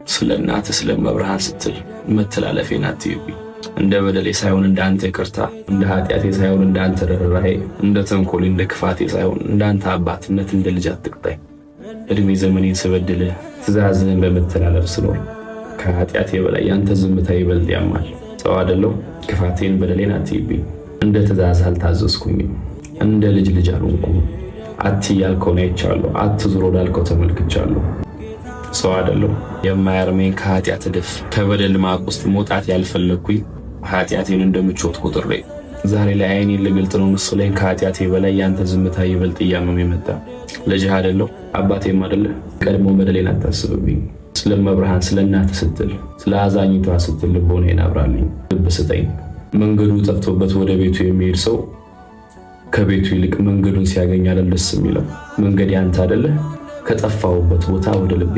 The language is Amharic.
ስለናተ ስለመብርሃን ስትል መተላለፌን አትይብኝ። እንደ በደሌ ሳይሆን እንደ አንተ ይቅርታ፣ እንደ ኃጢአቴ ሳይሆን እንደ አንተ ርኅራኄ፣ እንደ ተንኮሌ እንደ ክፋቴ ሳይሆን እንደ አንተ አባትነት እንደ ልጅ አትቅጣኝ። እድሜ ዘመኔን ስበድልህ ትእዛዝህን በመተላለፍ ስኖር ከኃጢአቴ በላይ ያንተ ዝምታ ይበልጥ ያማል። ሰው አይደለሁ ክፋቴን በደሌን አትይብኝ። እንደ ትእዛዝህ አልታዘዝኩኝም፣ እንደ ልጅ አልሆንኩም። አትይ ያልከውን አይቻለሁ፣ አትዙር ወዳልከው ተመልክቻለሁ። ሰው አይደለሁ የማያርመኝ ከኃጢአት እድፍ ከበደል ማቅ ውስጥ መውጣት ያልፈለግኩኝ ኃጢአቴን እንደምቾት ቁጥሬ ዛሬ ላይ አይኔን ልገልጥ ነው መሰለኝ። ከኃጢአቴ በላይ ያንተ ዝምታ ይበልጥ እያመመኝ የመጣ ልጅህ አይደለሁ አባቴም አይደለ። ቀድሞ በደሌን አታስብብኝ። ስለመብርሃን ስለናተ ስትል ስለ አዛኝቷ ስትል ልቦናዬን አብራልኝ፣ ልብ ስጠኝ። መንገዱ ጠፍቶበት ወደ ቤቱ የሚሄድ ሰው ከቤቱ ይልቅ መንገዱን ሲያገኝ አይደል ደስ የሚለው? መንገድ ያንተ አይደለ? ከጠፋሁበት ቦታ ወደ ልቤ